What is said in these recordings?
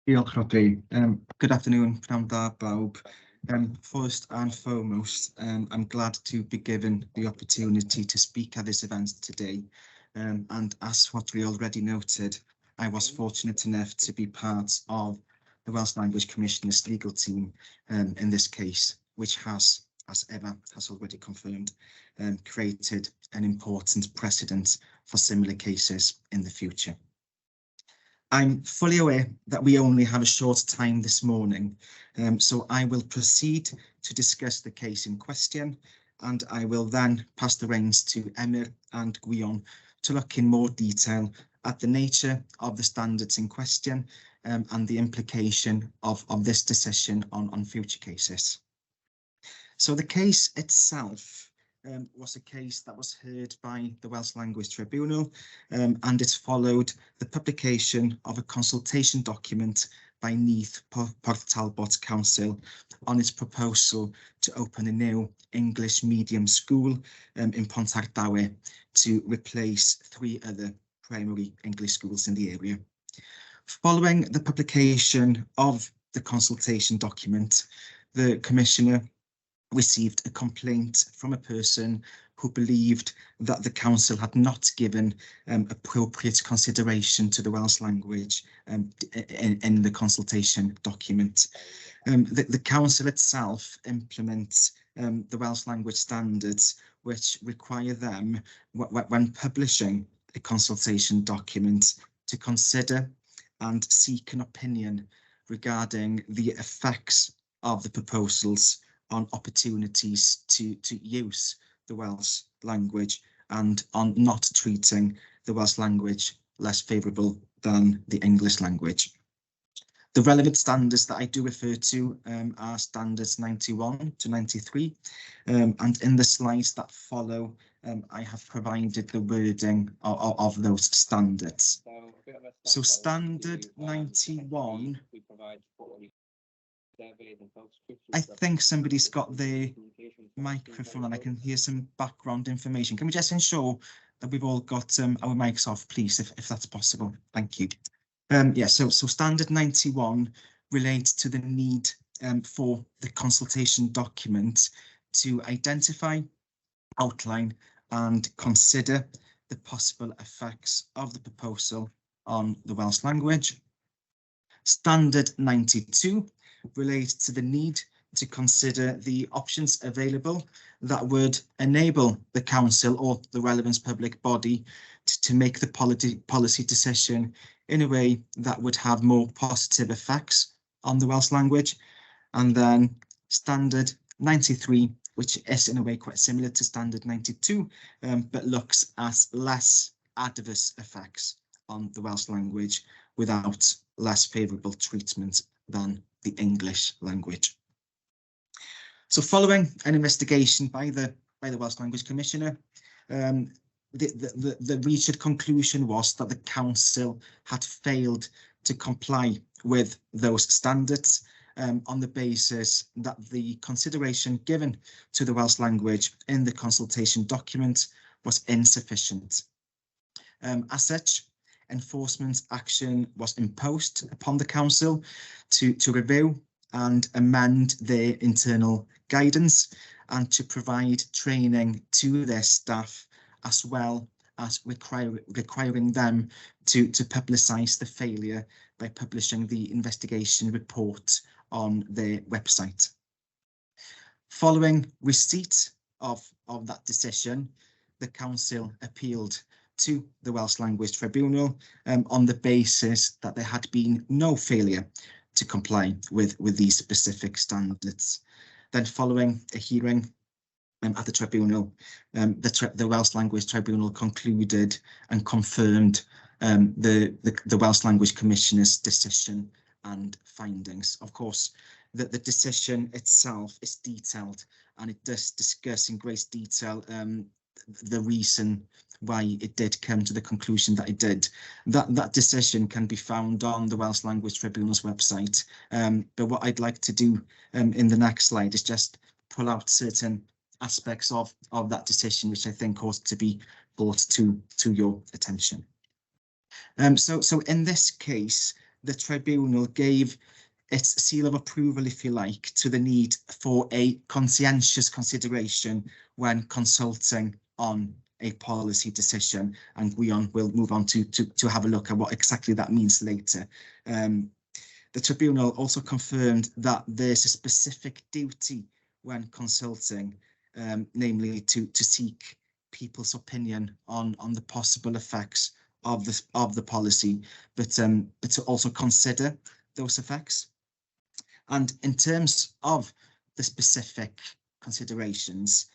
Diolch, Rodri. Good afternoon, pnawn da bawb. First and foremost, I'm glad to be given the opportunity to speak at this event today. And as Rodri already noted, I was fortunate enough to be part of the Welsh Language Commissioner's legal team in this case, which has, as Eva has already confirmed, created an important precedent for similar cases in the future. I'm fully aware that we only have a short time this morning, so I will proceed to discuss the case in question, and I will then pass the reins to Emyr and Gwion to look in more detail at the nature of the standards in question and the implication of this decision on future cases. So the case itself was a case that was heard by the Welsh Language Tribunal, and it followed the publication of a consultation document by Neath Port Talbot Council on its proposal to open a new English medium school in Pontardawe to replace 3 other primary English schools in the area. Following the publication of the consultation document, the Commissioner received a complaint from a person who believed that the council had not given appropriate consideration to the Welsh language in the consultation document. The council itself implements the Welsh language standards, which require them, when publishing a consultation document, to consider and seek an opinion regarding the effects of the proposals on opportunities to use the Welsh language and on not treating the Welsh language less favourable than the English language. The relevant standards that I do refer to are standards 91 to 93, and in the slides that follow, I have provided the wording of those standards. So standard 91, I think somebody's got their microphone and I can hear some background information. Can we just ensure that we've all got our mics off, please, if that's possible? Thank you. Yeah, so standard 91 relates to the need for the consultation document to identify, outline and consider the possible effects of the proposal on the Welsh language. Standard 92 relates to the need to consider the options available that would enable the council or the relevant public body to make the policy decision in a way that would have more positive effects on the Welsh language. And then standard 93, which is in a way quite similar to standard 92, but looks at less adverse effects on the Welsh language without less favourable treatment than the English language. So following an investigation by the Welsh Language Commissioner, the reached conclusion was that the council had failed to comply with those standards on the basis that the consideration given to the Welsh language in the consultation document was insufficient. As such, enforcement action was imposed upon the council to review and amend their internal guidance and to provide training to their staff, as well as requiring them to publicise the failure by publishing the investigation report on their website. Following receipt of that decision, the council appealed to the Welsh Language Tribunal on the basis that there had been no failure to comply with these specific standards. Then following a hearing at the tribunal, the Welsh Language Tribunal concluded and confirmed the Welsh Language Commissioner's decision and findings. Of course, the decision itself is detailed and it does discuss in great detail the reason why it did come to the conclusion that it did. That decision can be found on the Welsh Language Tribunal's website. But what I'd like to do in the next slide is just pull out certain aspects of that decision, which I think ought to be brought to your attention. So in this case, the tribunal gave its seal of approval, if you like, to the need for a conscientious consideration when consulting on a policy decision, and we'll move on to have a look at what exactly that means later. The tribunal also confirmed that there's a specific duty when consulting, namely to seek people's opinion on the possible effects of the policy, but to also consider those effects. And in terms of the specific considerations,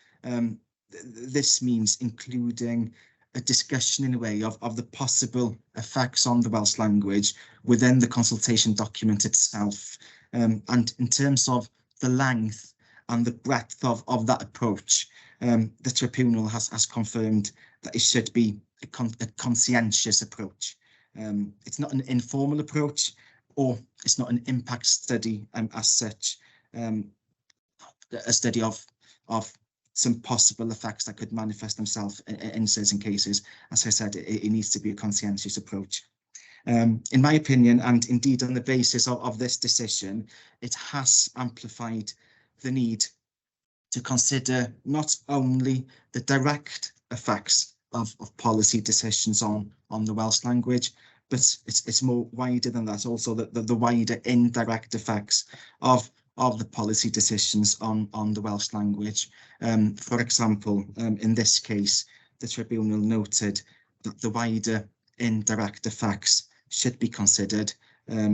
this means including a discussion in a way of the possible effects on the Welsh language within the consultation document itself. And in terms of the length and the breadth of that approach, the tribunal has confirmed that it should be a conscientious approach. It's not an informal approach, or it's not an impact study as such, a study of some possible effects that could manifest themselves in certain cases. As I said, it needs to be a conscientious approach. In my opinion, and indeed on the basis of this decision, it has amplified the need to consider not only the direct effects of policy decisions on the Welsh language, but it's more wider than that, also the wider indirect effects of the policy decisions on the Welsh language. For example, in this case, the tribunal noted that the wider indirect effects should be considered,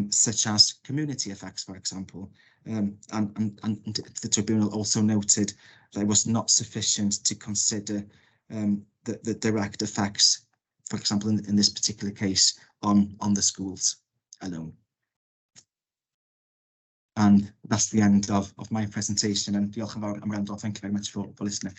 such as community effects, for example. And the tribunal also noted that it was not sufficient to consider the direct effects, for example, in this particular case, on the schools alone. And that's the end of my presentation, and diolch yn fawr am wrando. Thank you very much for listening.